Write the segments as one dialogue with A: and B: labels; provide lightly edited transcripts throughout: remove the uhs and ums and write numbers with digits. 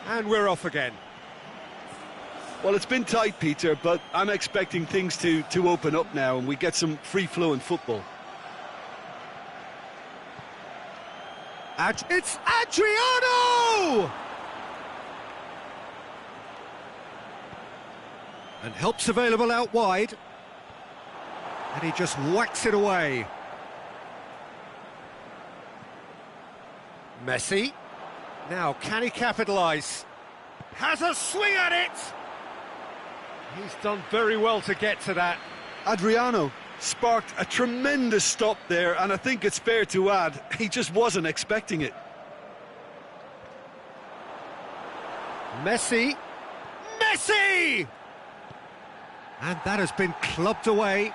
A: And we're off again.
B: Well, it's been tight, Peter, but I'm expecting things to open up now and we get some free-flowing football.
A: It's Adriano! And help's available out wide. And he just whacks it away. Messi. Now, can he capitalise? Has a swing at it! He's done very well to get to that.
B: Adriano sparked a tremendous stop there, and I think it's fair to add, he just wasn't expecting it.
A: Messi. Messi! And that has been clubbed away.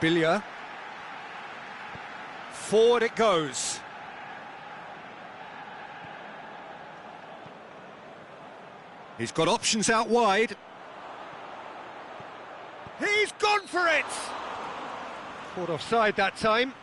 A: Billia. Forward it goes. He's got options out wide. He's gone for it! Caught offside that time.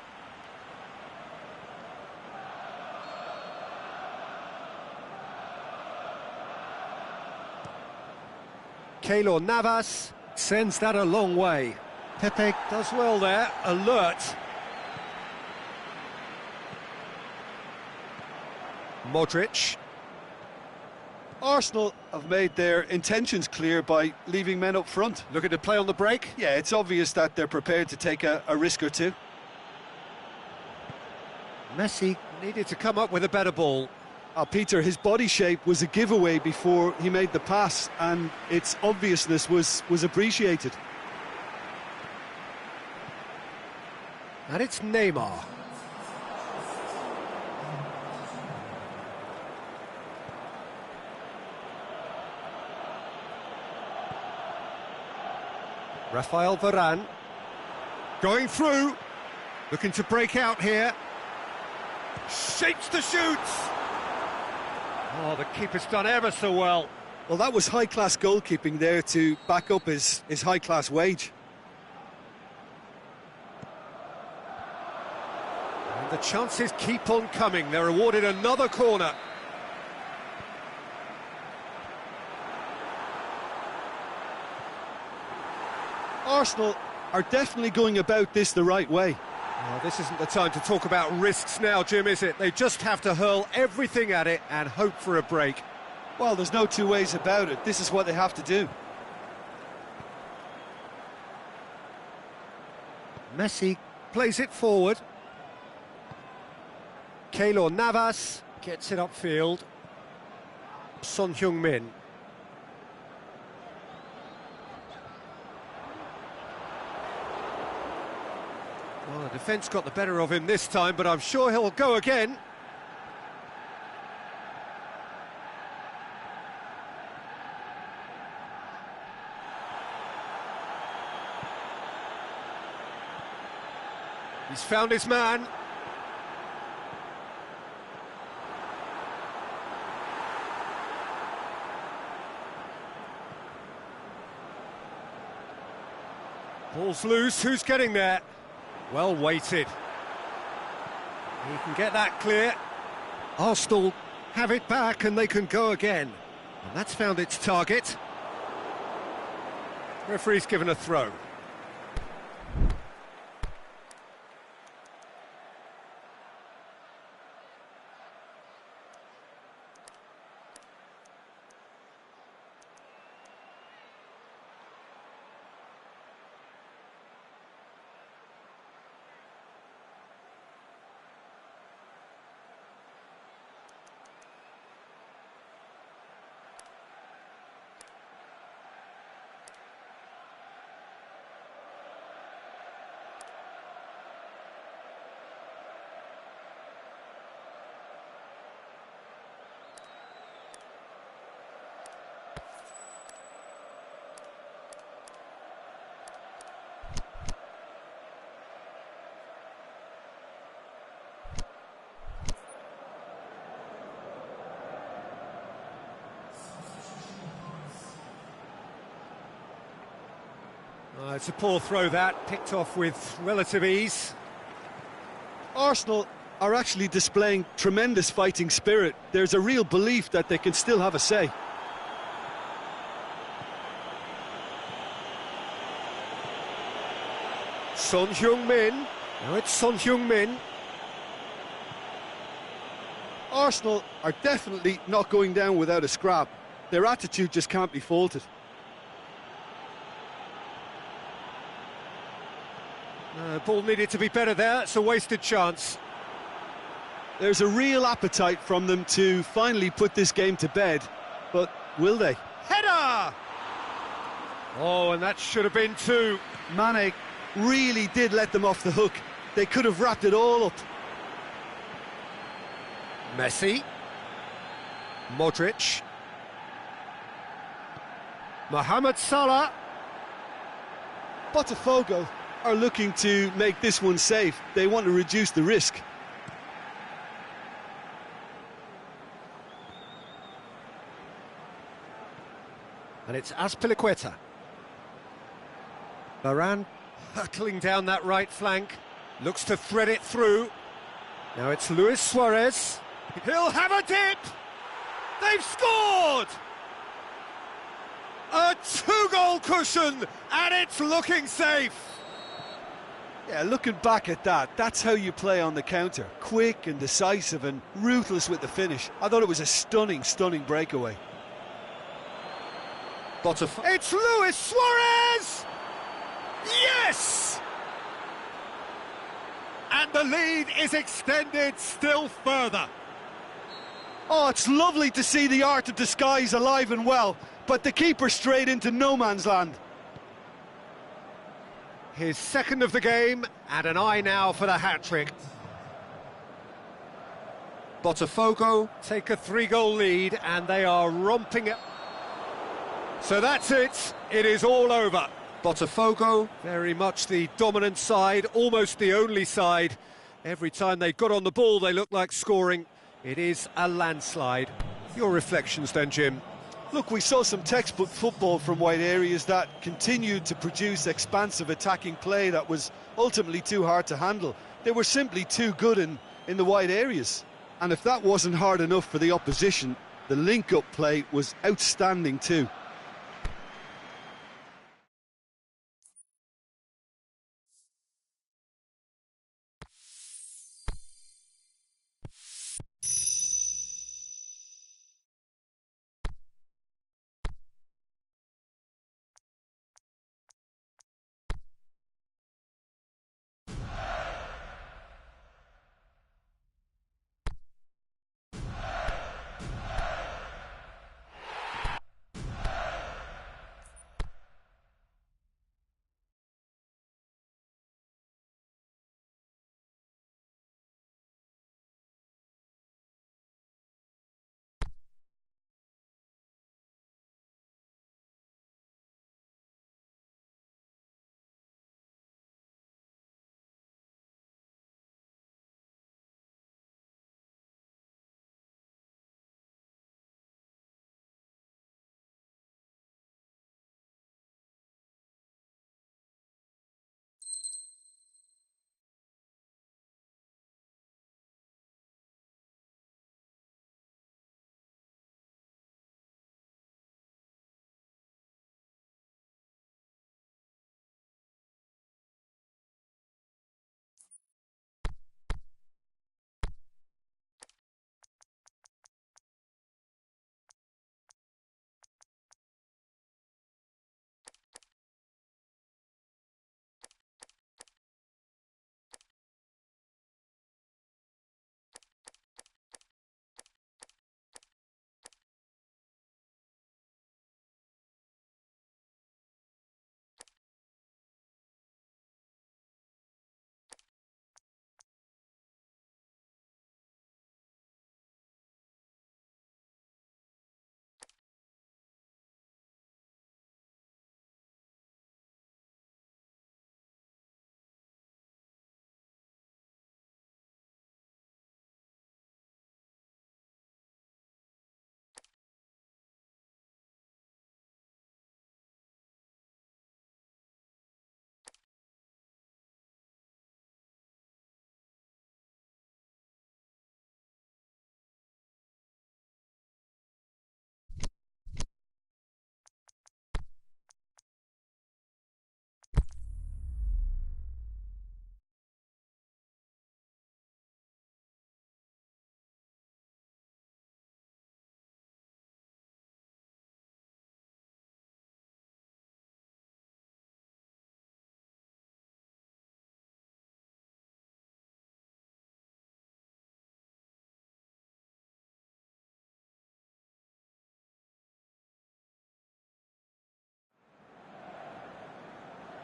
A: Keylor Navas sends that a long way. Pepe does well there, alert. Modric.
B: Arsenal have made their intentions clear by leaving men up front.
A: Looking to play on the break.
B: Yeah, it's obvious that they're prepared to take a risk or two.
A: Messi needed to come up with a better ball.
B: Peter, his body shape was a giveaway before he made the pass, and its obviousness was appreciated.
A: And it's Neymar. Rafael Varane. Going through. Looking to break out here. Shapes the shoots. Oh, the keeper's done ever so well.
B: Well, that was high-class goalkeeping there to back up his high-class wage.
A: And the chances keep on coming. They're awarded another corner.
B: Arsenal are definitely going about this the right way.
A: Oh, this isn't the time to talk about risks now, Jim, is it? They just have to hurl everything at it and hope for a break.
B: Well, there's no two ways about it. This is what they have to do.
A: Messi plays it forward. Keylor Navas gets it upfield. Son Heung-min. Well, the defence got the better of him this time, but I'm sure he'll go again. He's found his man. Ball's loose, who's getting there? Well weighted. He can get that clear. Arsenal have it back and they can go again. And that's found its target. Referee's given a throw. It's a poor throw that, picked off with relative ease.
B: Arsenal are actually displaying tremendous fighting spirit. There's a real belief that they can still have a say.
A: Son Heung-min. Now it's Son Heung-min.
B: Arsenal are definitely not going down without a scrap. Their attitude just can't be faulted.
A: Ball needed to be better there. It's a wasted chance.
B: There's a real appetite from them to finally put this game to bed, but will they?
A: Header! Oh, and that should have been two.
B: Mane really did let them off the hook. They could have wrapped it all up.
A: Messi. Modric. Mohamed Salah.
B: Botafogo are looking to make this one safe. They want to reduce the risk.
A: And it's Azpilicueta. Varane hurtling down that right flank. Looks to thread it through. Now it's Luis Suarez. He'll have a dip! They've scored! A two-goal cushion, and it's looking safe.
B: Yeah, looking back at that, that's how you play on the counter. Quick and decisive and ruthless with the finish. I thought it was a stunning, stunning breakaway.
A: It's Luis Suarez! Yes! And the lead is extended still further.
B: Oh, it's lovely to see the art of disguise alive and well, but the keeper straight into no man's land.
A: His second of the game, and an eye now for the hat-trick. Botafogo take a three-goal lead, and they are romping it. So that's it. It is all over. Botafogo, very much the dominant side, almost the only side. Every time they got on the ball, they looked like scoring. It is a landslide. Your reflections then, Jim?
B: Look, we saw some textbook football from wide areas that continued to produce expansive attacking play that was ultimately too hard to handle. They were simply too good in the wide areas. And if that wasn't hard enough for the opposition, the link-up play was outstanding too.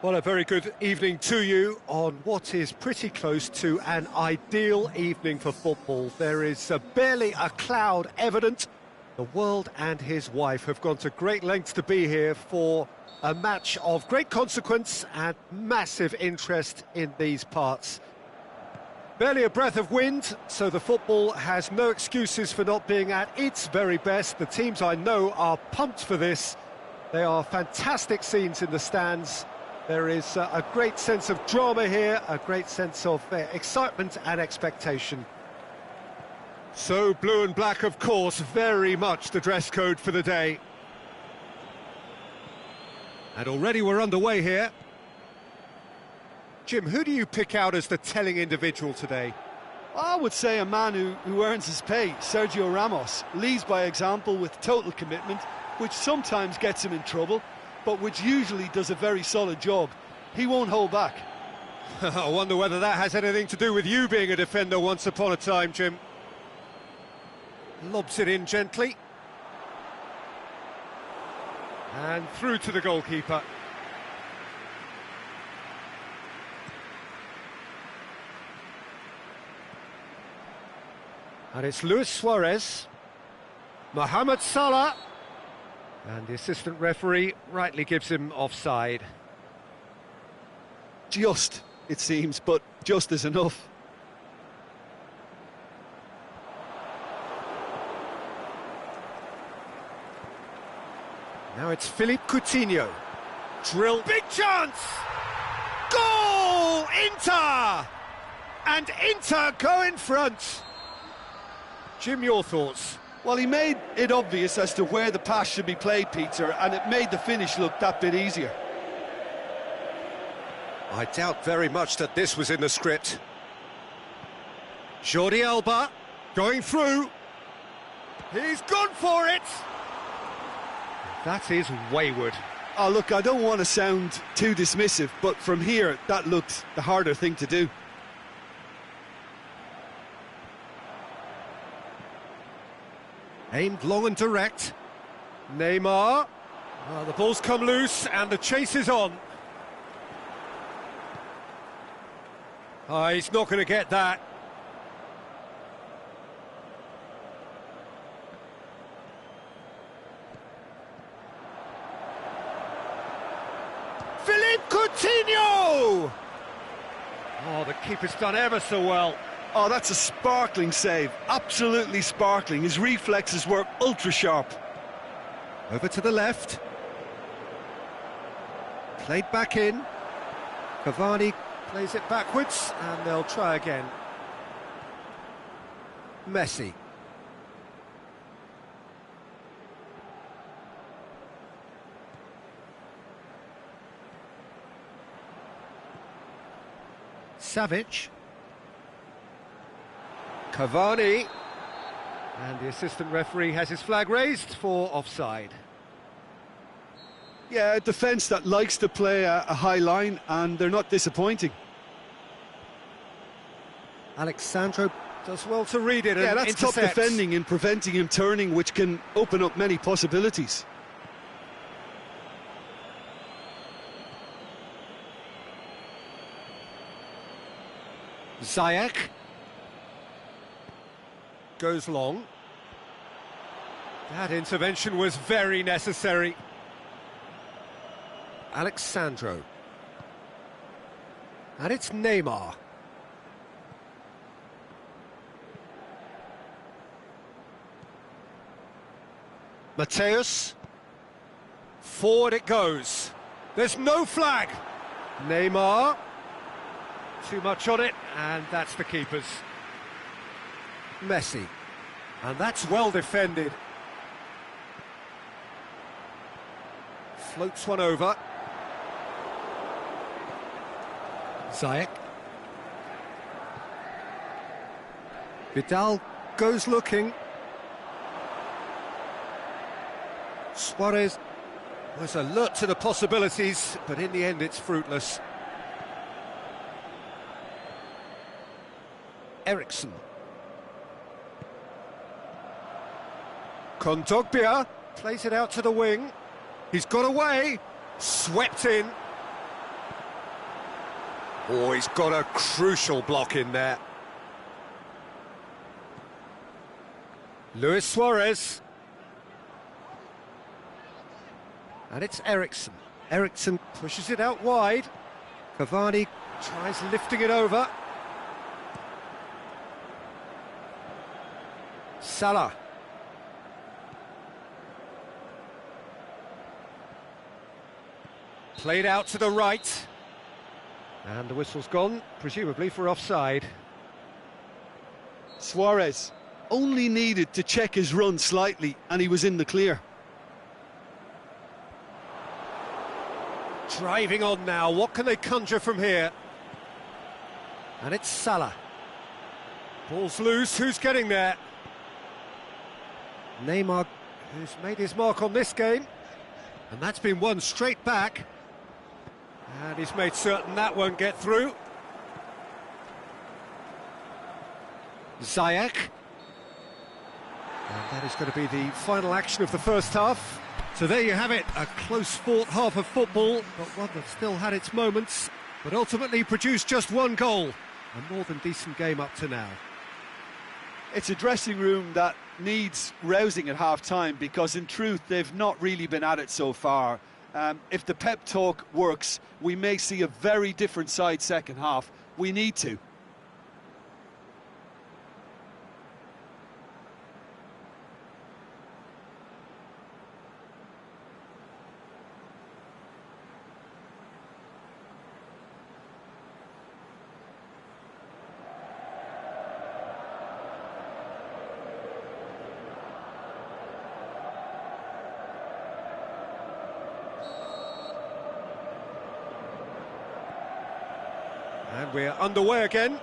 A: Well, a very good evening to you on what is pretty close to an ideal evening for football. There is barely a cloud evident. The world and his wife have gone to great lengths to be here for a match of great consequence and massive interest in these parts. Barely a breath of wind, so the football has no excuses for not being at its very best. The teams I know are pumped for this. They are fantastic scenes in the stands. There is a great sense of drama here, a great sense of excitement and expectation. So blue and black, of course, very much the dress code for the day. And already we're underway here. Jim, who do you pick out as the telling individual today?
B: I would say a man who earns his pay, Sergio Ramos, leads by example with total commitment, which sometimes gets him in trouble, but which usually does a very solid job. He won't hold back.
A: I wonder whether that has anything to do with you being a defender once upon a time, Jim. Lobs it in gently. And through to the goalkeeper. And it's Luis Suarez, Mohamed Salah, and the assistant referee rightly gives him offside.
B: Just, it seems, but just is enough.
A: Now it's Philippe Coutinho. Drill, big chance! Goal! Inter! And Inter go in front. Jim, your thoughts?
B: Well, he made it obvious as to where the pass should be played, Peter, and it made the finish look that bit easier.
A: I doubt very much that this was in the script. Jordi Alba going through. He's gone for it. That is wayward.
B: Oh, look, I don't want to sound too dismissive, but from here, that looked the harder thing to do.
A: Aimed long and direct. Neymar. Oh, the ball's come loose and the chase is on. Oh, he's not going to get that. Philippe Coutinho! Oh, the keeper's done ever so well.
B: Oh, that's a sparkling save, absolutely sparkling. His reflexes were ultra sharp.
A: Over to the left. Played back in. Cavani plays it backwards, and they'll try again. Messi. Savic. Cavani, and the assistant referee has his flag raised for offside.
B: Yeah, a defence that likes to play a high line, and they're not disappointing.
A: Alexandro does well to read it and
B: yeah, that's
A: intercepts.
B: top defending in preventing him turning, which can open up many possibilities.
A: Ziyech goes long. That intervention was very necessary. Alexandro. And it's Neymar. Mateus. Forward it goes. There's no flag. Neymar. Too much on it, and that's the keeper's. Messi. And that's well defended. Floats one over. Ziyech. Vidal goes looking. Suarez was alert to the possibilities, but in the end it's fruitless. Eriksson. Kondogbia plays it out to the wing. He's got away. Swept in. Oh, he's got a crucial block in there. Luis Suarez. And it's Eriksson. Eriksson pushes it out wide. Cavani tries lifting it over. Salah. Played out to the right. And the whistle's gone, presumably for offside.
B: Suarez only needed to check his run slightly and he was in the clear.
A: Driving on now, what can they conjure from here? And it's Salah. Ball's loose, who's getting there? Neymar, who's made his mark on this game. And that's been won straight back. And he's made certain that won't get through. Ziyech. And that is going to be the final action of the first half. So there you have it, a close-fought half of football, but one that still had its moments, but ultimately produced just one goal. A more than decent game up to now.
B: It's a dressing room that needs rousing at half-time because in truth they've not really been at it so far. If the pep talk works, we may see a very different side second half. We need to.
A: And we're underway again.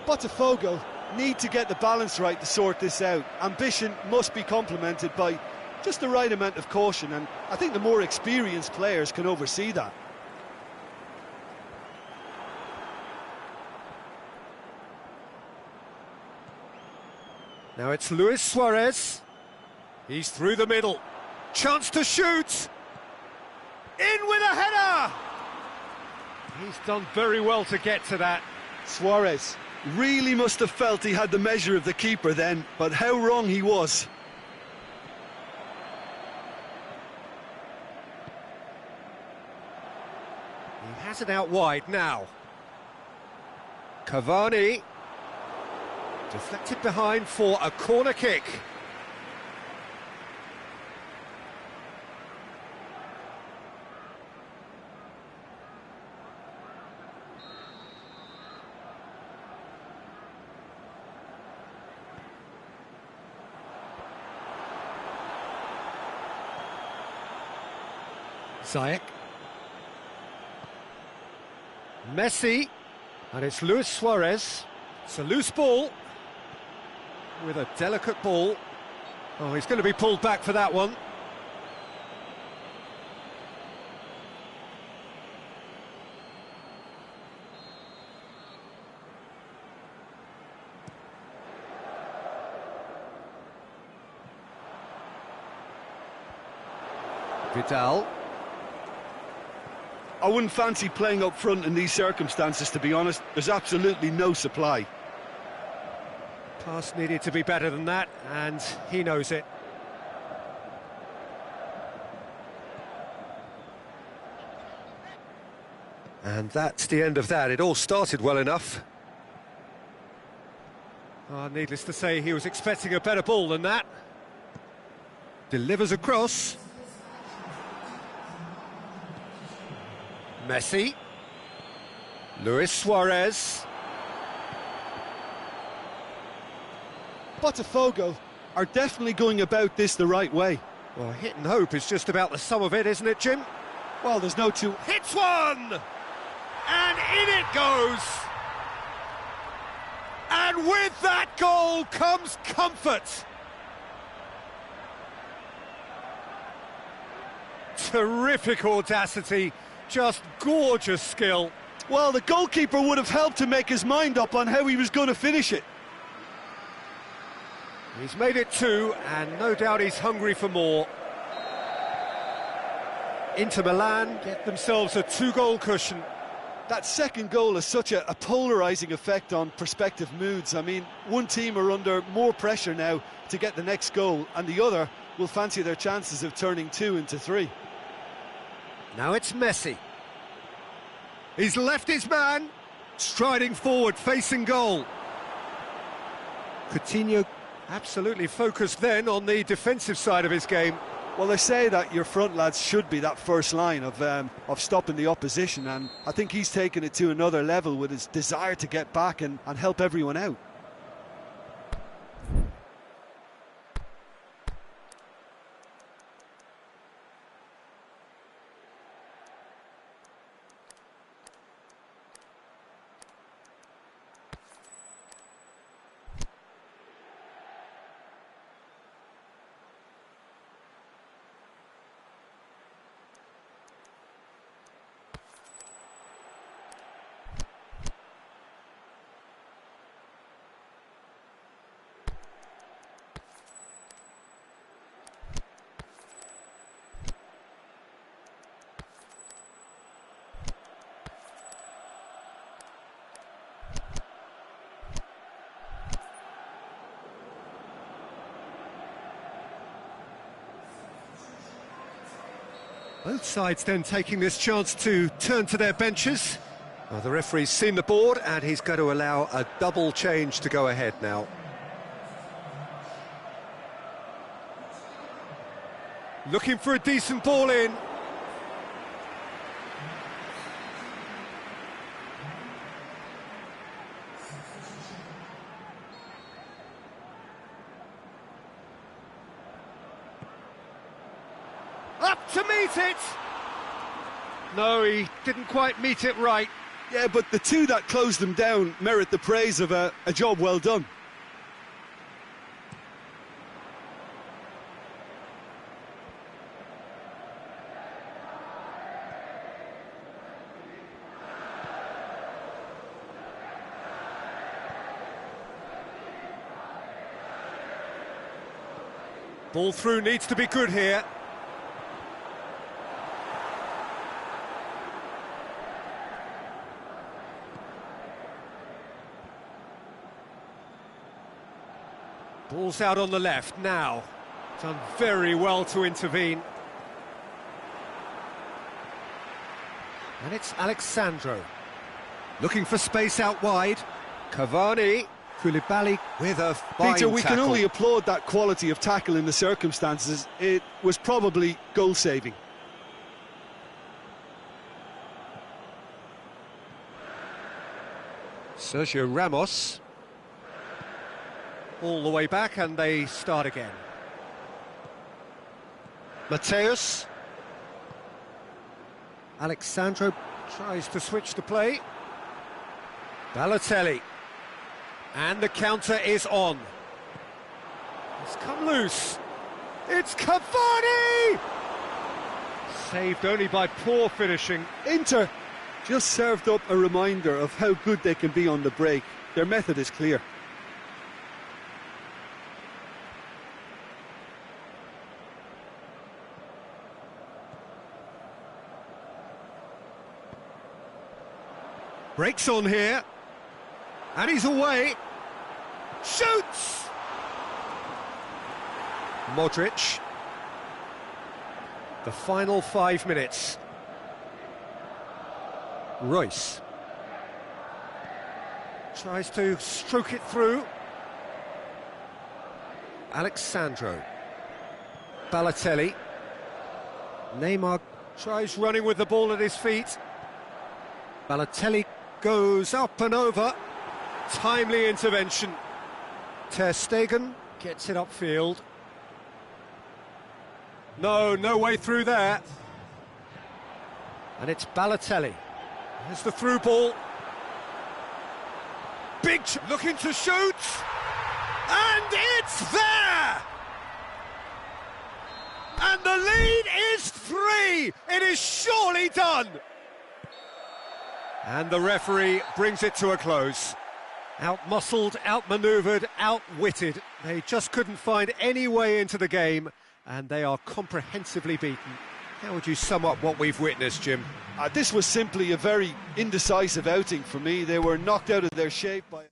B: Botafogo need to get the balance right to sort this out. Ambition must be complemented by just the right amount of caution, and I think the more experienced players can oversee that.
A: Now it's Luis Suarez. He's through the middle. Chance to shoot. In with a header. He's done very well to get to that.
B: Suarez really must have felt he had the measure of the keeper then, but how wrong he was.
A: He has it out wide now. Cavani. Deflected behind for a corner kick. Ziyech. Messi. And it's Luis Suarez. It's a loose ball. With a delicate ball. Oh, he's going to be pulled back for that one. Vidal.
B: I wouldn't fancy playing up front in these circumstances, to be honest. There's absolutely no supply.
A: Pass needed to be better than that, and he knows it. And that's the end of that. It all started well enough. Needless to say, he was expecting a better ball than that. Delivers across. Messi. Luis Suarez.
B: Botafogo are definitely going about this the right way.
A: Well, hit and hope is just about the sum of it, isn't it, Jim?
B: Well, there's no two...
A: Hits one! And in it goes! And with that goal comes comfort! Terrific audacity, just gorgeous skill.
B: Well, the goalkeeper would have helped to make his mind up on how he was going to finish it.
A: He's made it two, and no doubt he's hungry for more. Inter Milan get themselves a two-goal cushion.
B: That second goal has such a polarising effect on prospective moods. I mean, one team are under more pressure now to get the next goal, and the other will fancy their chances of turning 2 into 3.
A: Now it's Messi. He's left his man, striding forward, facing goal. Coutinho absolutely focused then on the defensive side of his game.
B: Well, they say that your front lads should be that first line of stopping the opposition, and I think he's taken it to another level with his desire to get back and help everyone out.
A: Both sides then taking this chance to turn to their benches. Well, the referee's seen the board and he's going to allow a double change to go ahead now. Looking for a decent ball in. Up to meet it! No, he didn't quite meet it right.
B: Yeah, but the two that closed them down merit the praise of a job well done.
A: Ball through needs to be good here. Ball's out on the left now. Done very well to intervene. And it's Alexandro. Looking for space out wide. Cavani. Koulibaly with a fine
B: Peter, we
A: tackle.
B: can only applaud that quality of tackle in the circumstances. It was probably goal-saving.
A: Sergio Ramos. All the way back and they start again. Mateus. Alexandro tries to switch the play. Balotelli. And the counter is on. It's come loose. It's Cavani! Saved only by poor finishing.
B: Inter just served up a reminder of how good they can be on the break. Their method is clear.
A: Breaks on here. And he's away. Shoots! Modric. The final 5 minutes. Royce. Tries to stroke it through. Alexandro. Balotelli. Neymar tries running with the ball at his feet. Balotelli goes up and over. Timely intervention. Ter Stegen gets it upfield. No way through there. And it's Balotelli. There's the through ball. Looking to shoot. And it's there! And the lead is 3! It is surely done! And the referee brings it to a close. Out-muscled, out-manoeuvred, outwitted. They just couldn't find any way into the game, and they are comprehensively beaten. How would you sum up what we've witnessed, Jim?
B: This was simply a very indecisive outing for me. They were knocked out of their shape by...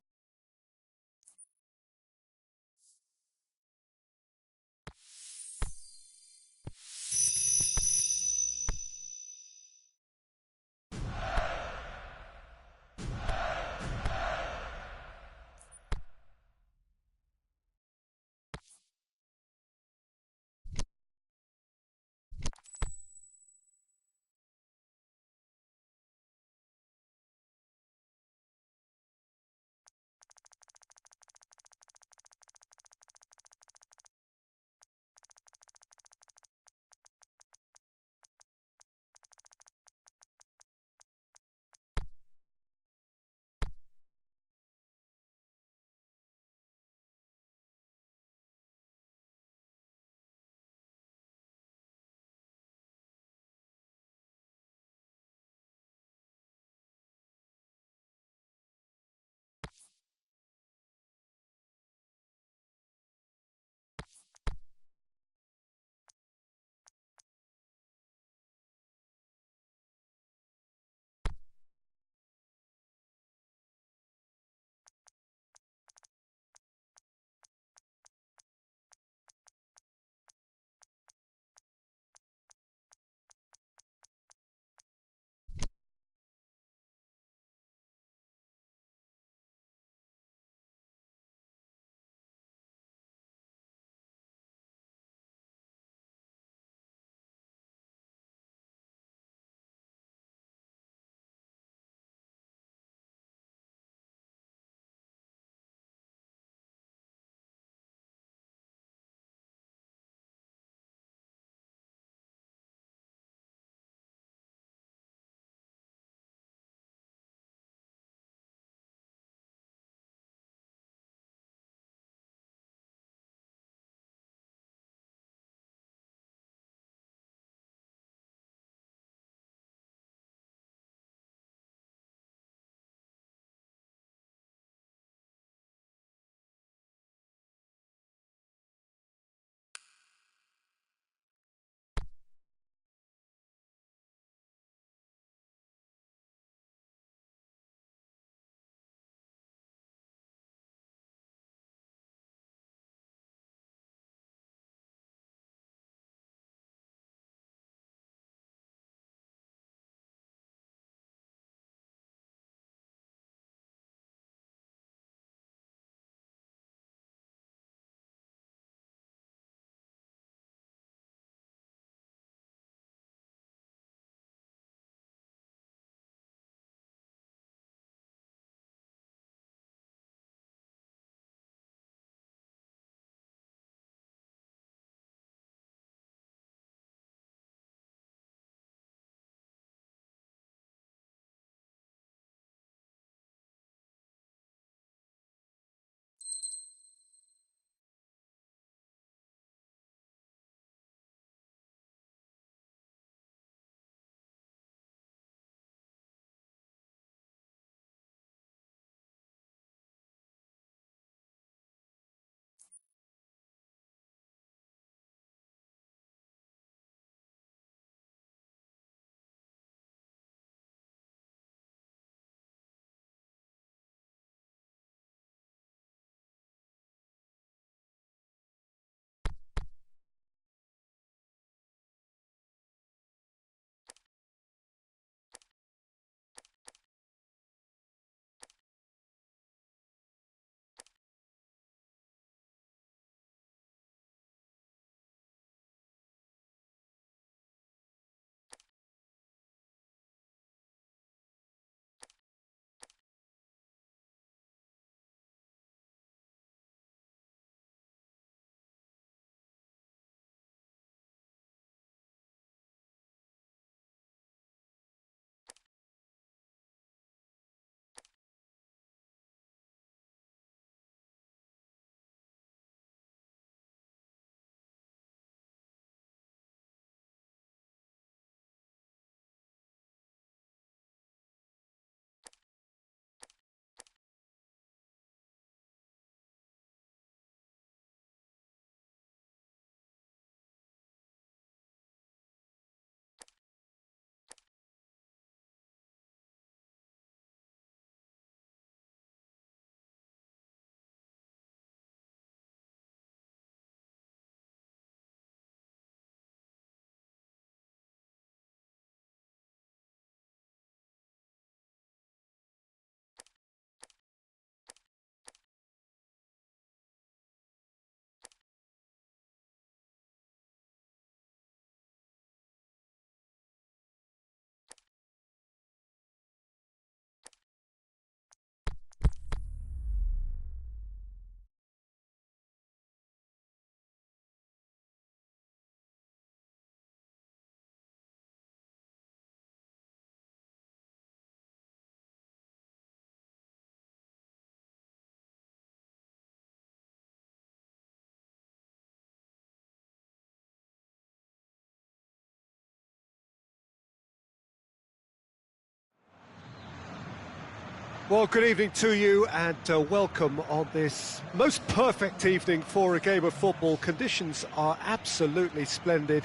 A: Well, good evening to you and welcome on this most perfect evening for a game of football. Conditions are absolutely splendid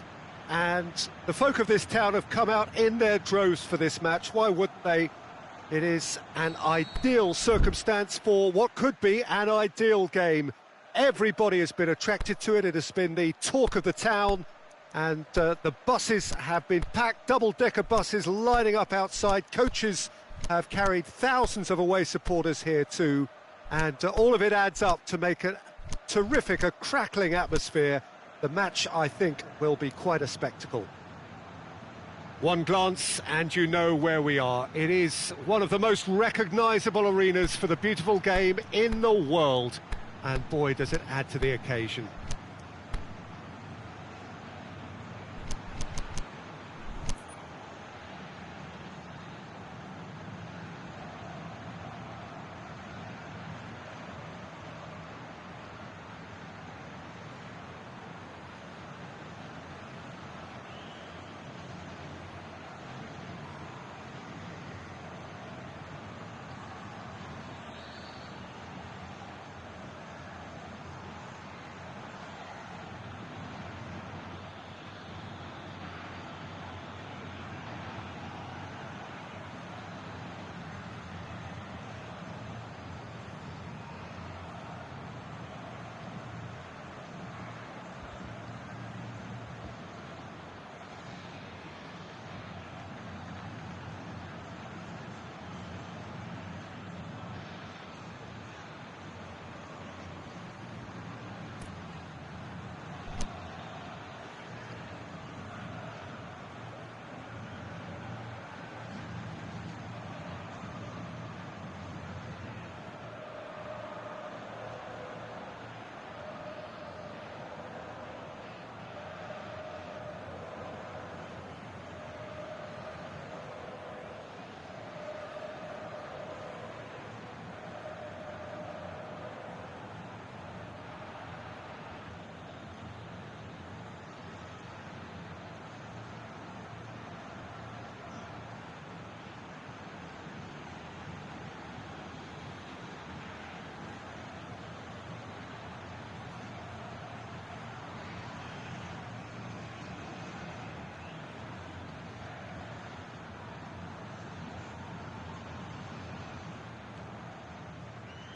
A: and the folk of this town have come out in their droves for this match. Why wouldn't they? It is an ideal circumstance for what could be an ideal game. Everybody has been attracted to it. It has been the talk of the town and the buses have been packed, double-decker buses lining up outside. Coaches have carried thousands of away supporters here too, and all of it adds up to make a terrific, a crackling atmosphere. The match, I think, will be quite a spectacle. One glance and you know where we are. It is one of the most recognisable arenas for the beautiful game in the world, and boy does it add to the occasion.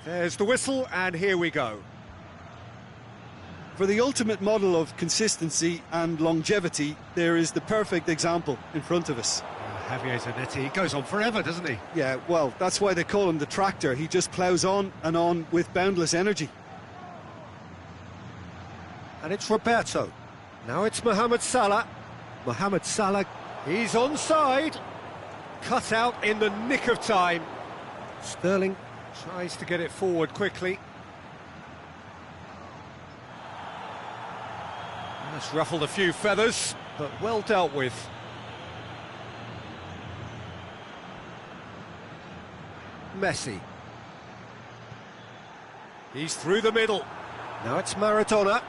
A: There's the whistle, and here we go.
B: For the ultimate model of consistency and longevity, there is the perfect example in front of us.
A: Javier Zanetti, he goes on forever, doesn't he?
B: Yeah, well, that's why they call him the tractor. He just ploughs on and on with boundless energy.
A: And it's Roberto. Now it's Mohamed Salah. Mohamed Salah, he's onside. Cut out in the nick of time. Sterling tries to get it forward quickly. That's ruffled a few feathers, but well dealt with. Messi. He's through the middle. Now it's Maradona.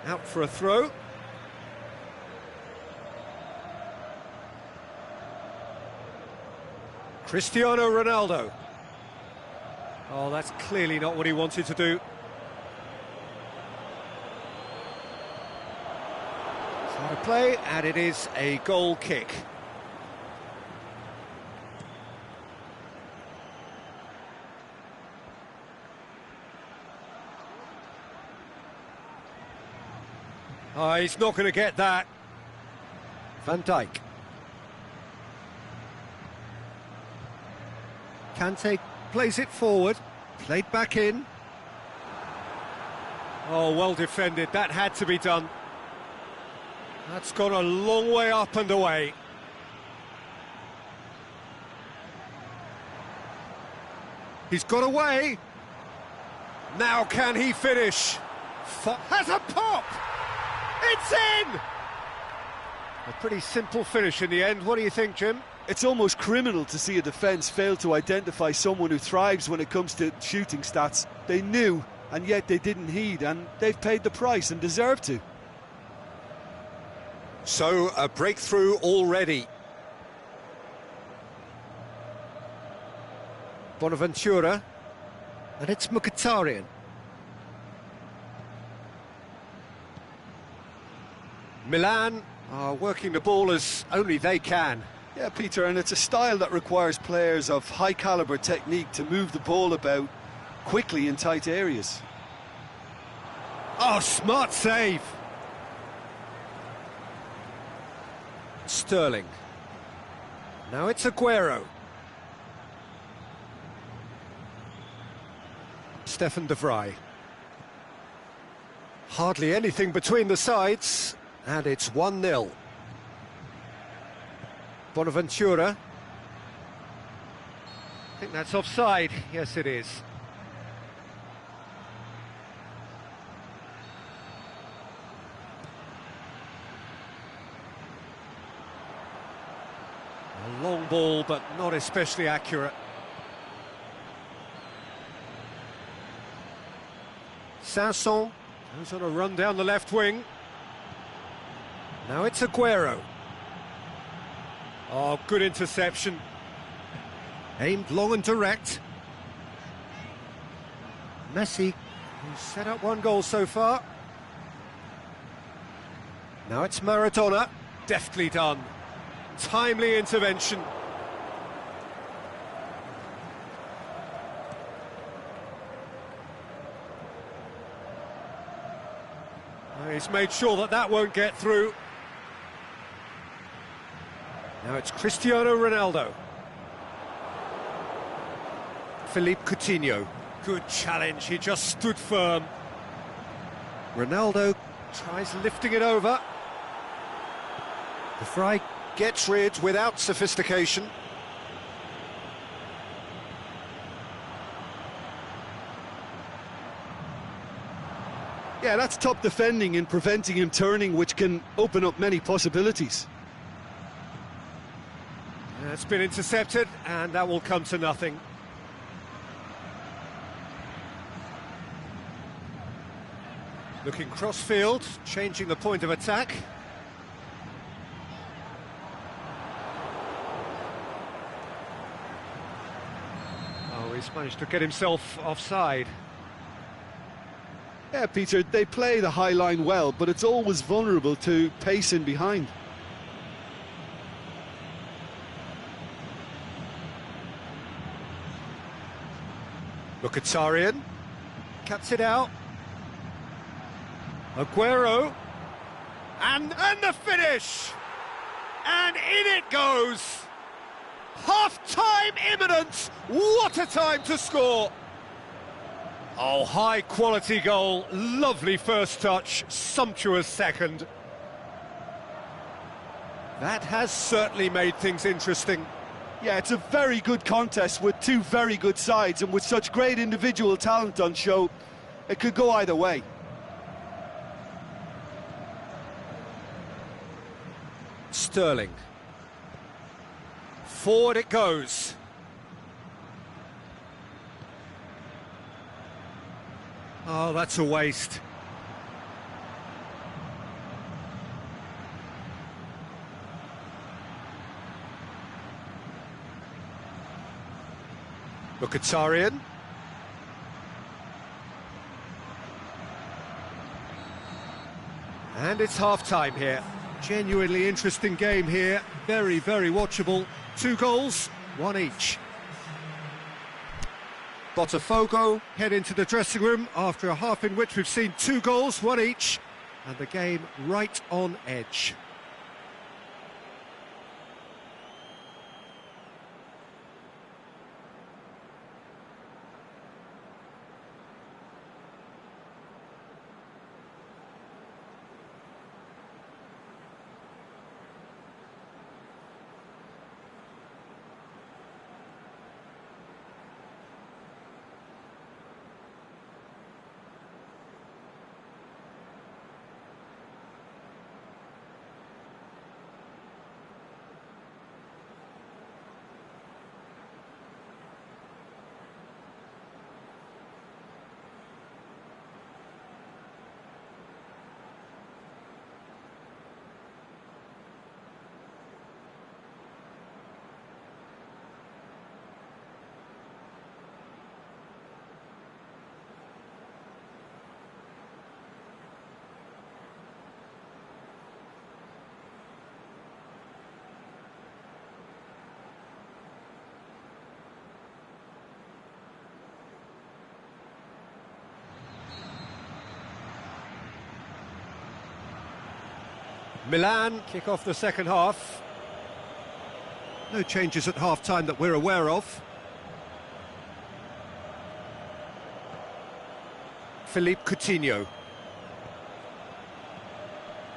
A: Out for a throw. Cristiano Ronaldo. Oh, that's clearly not what he wanted to do. So to play, and it is a goal kick. Oh, he's not going to get that. Van Dijk. Kante plays it forward, played back in. Oh, well defended, that had to be done. That's gone a long way up and away. He's got away. Now can he finish? Has a pop! It's in! A pretty simple finish in the end. What do you think, Jim?
B: It's almost criminal to see a defence fail to identify someone who thrives when it comes to shooting stats. They knew and yet they didn't heed, and they've paid the price and deserve to.
A: So, a breakthrough already. Bonaventura, and it's Mkhitaryan. Milan are working the ball as only they can.
B: Yeah, Peter, and it's a style that requires players of high calibre technique to move the ball about quickly in tight areas.
A: Oh, smart save. Sterling. Now it's Aguero. Stefan de Vrij. Hardly anything between the sides, and it's 1-0. Bonaventura. I think that's offside. Yes, it is. A long ball, but not especially accurate. Sanson goes on a run down the left wing. Now it's Aguero. Oh, good interception. Aimed long and direct. Messi, who's set up one goal so far. Now it's Maradona. Deftly done. Timely intervention. He's made sure that that won't get through. Now it's Cristiano Ronaldo. Philippe Coutinho. Good challenge, he just stood firm. Ronaldo tries lifting it over. De Vrij gets rid without sophistication.
B: Yeah, that's top defending and preventing him turning, which can open up many possibilities.
A: It's been intercepted, and that will come to nothing. Looking cross-field, changing the point of attack. Oh, he's managed to get himself offside.
B: Yeah, Peter, they play the high line well, but it's always vulnerable to pace in behind.
A: Mkhitaryan cuts it out. Aguero, and the finish! And in it goes! Half-time imminent! What a time to score! Oh, high-quality goal, lovely first touch, sumptuous second. That has certainly made things interesting.
B: Yeah, it's a very good contest with two very good sides, and with such great individual talent on show, it could go either way.
A: Sterling. Forward it goes. Oh, that's a waste. Mkhitaryan. And it's half-time here. Genuinely interesting game here. Very, very watchable. 2 goals, 1 each. Botafogo head into the dressing room after a half in which we've seen 2 goals, 1 each, and the game right on edge. Milan kick off the second half. No changes at half-time that we're aware of. Philippe Coutinho.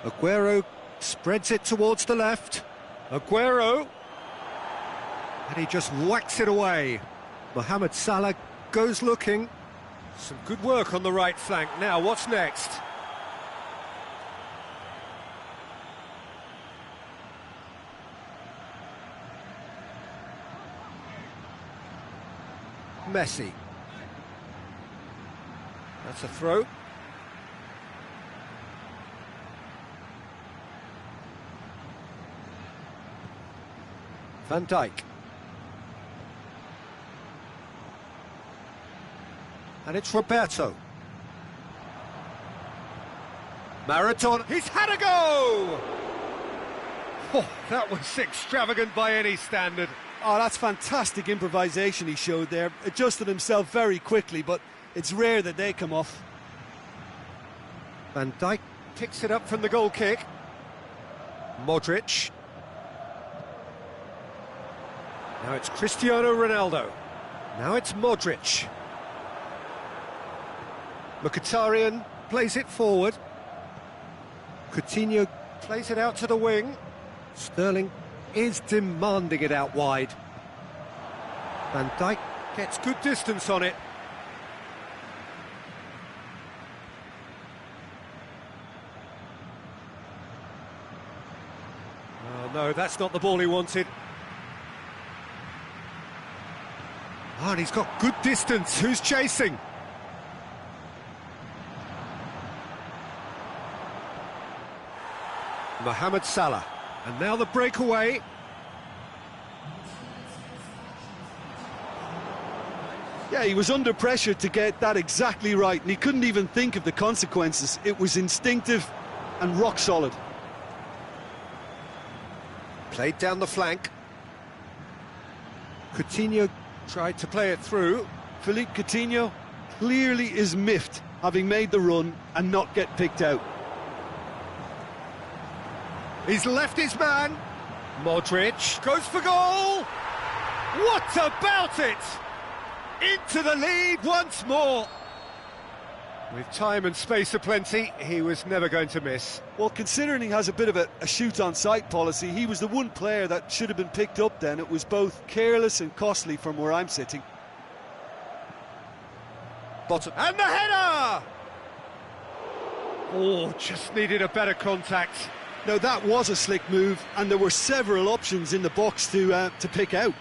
A: Aguero spreads it towards the left. Aguero. And he just whacks it away. Mohamed Salah goes looking. Some good work on the right flank. Now, what's next? Messi. That's a throw. Van Dijk. And it's Roberto. Maradona, he's had a go! Oh, that was extravagant by any standard.
B: Oh, that's fantastic improvisation he showed there. Adjusted himself very quickly, but it's rare that they come off.
A: Van Dijk picks it up from the goal kick. Modric. Now it's Cristiano Ronaldo. Now it's Modric. Mkhitaryan plays it forward. Coutinho plays it out to the wing. Sterling is demanding it out wide. Van Dijk gets good distance on it. Oh no, that's not the ball he wanted. Oh, and he's got good distance. Who's chasing? Mohamed Salah. And now the breakaway.
B: Yeah, he was under pressure to get that exactly right, and he couldn't even think of the consequences. It was instinctive and rock solid.
A: Played down the flank. Coutinho tried to play it through.
B: Philippe Coutinho clearly is miffed, having made the run and not get picked out.
A: He's left his man. Modric goes for goal. What about it? Into the lead once more. With time and space aplenty, he was never going to miss.
B: Well, considering he has a bit of a shoot-on-sight policy, he was the one player that should have been picked up then. It was both careless and costly from where I'm sitting.
A: Bottom. And the header! Oh, just needed a better contact.
B: Now, that was a slick move, and there were several options in the box to pick out.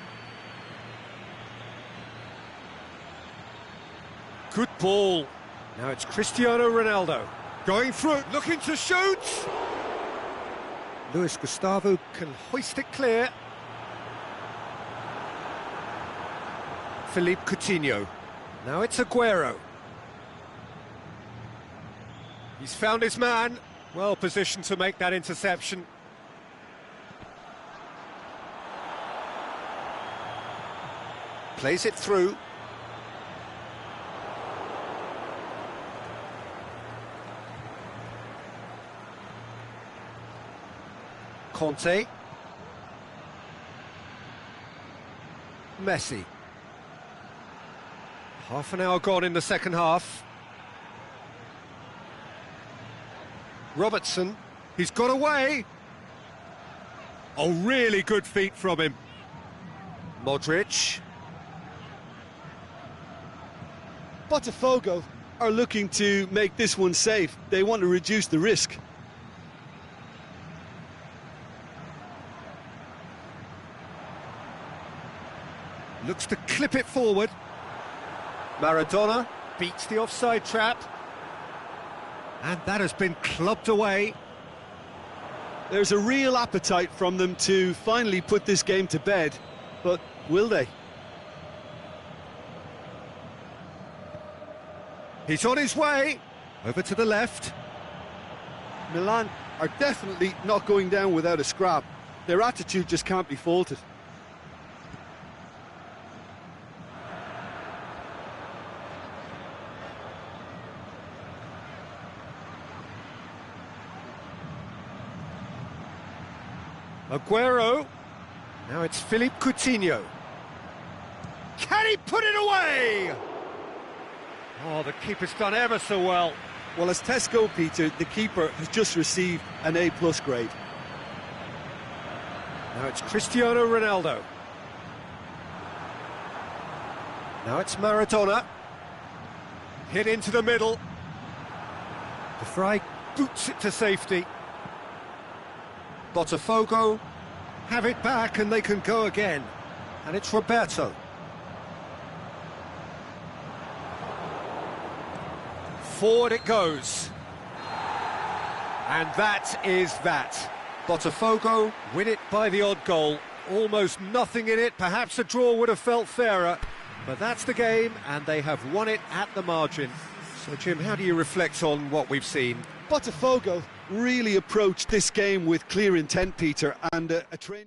A: Good ball. Now it's Cristiano Ronaldo. Going through, looking to shoot! Luis Gustavo can hoist it clear. Philippe Coutinho. Now it's Aguero. He's found his man. Well positioned to make that interception. Plays it through. Conte. Messi. Half an hour gone in the second half. Robertson, he's got away. Oh, really good feet from him. Modric.
B: Botafogo are looking to make this one safe. They want to reduce the risk.
A: Looks to clip it forward. Maradona beats the offside trap. And that has been clubbed away.
B: There's a real appetite from them to finally put this game to bed, but will they?
A: He's on his way. Over to the left.
B: Milan are definitely not going down without a scrap. Their attitude just can't be faulted.
A: Aguero. Now it's Philippe Coutinho. Can he put it away? Oh, the keeper's done ever so well.
B: Well, as tests go, Peter, the keeper has just received an A+ grade.
A: Now it's Cristiano Ronaldo. Now it's Maradona. Hit into the middle. De Vrij boots it to safety. Botafogo have it back and they can go again. And it's Roberto. Forward it goes. And that is that. Botafogo win it by the odd goal. Almost nothing in it. Perhaps a draw would have felt fairer. But that's the game, and they have won it at the margin. So, Jim, how do you reflect on what we've seen?
B: Botafogo really approached this game with clear intent, Peter, and a train...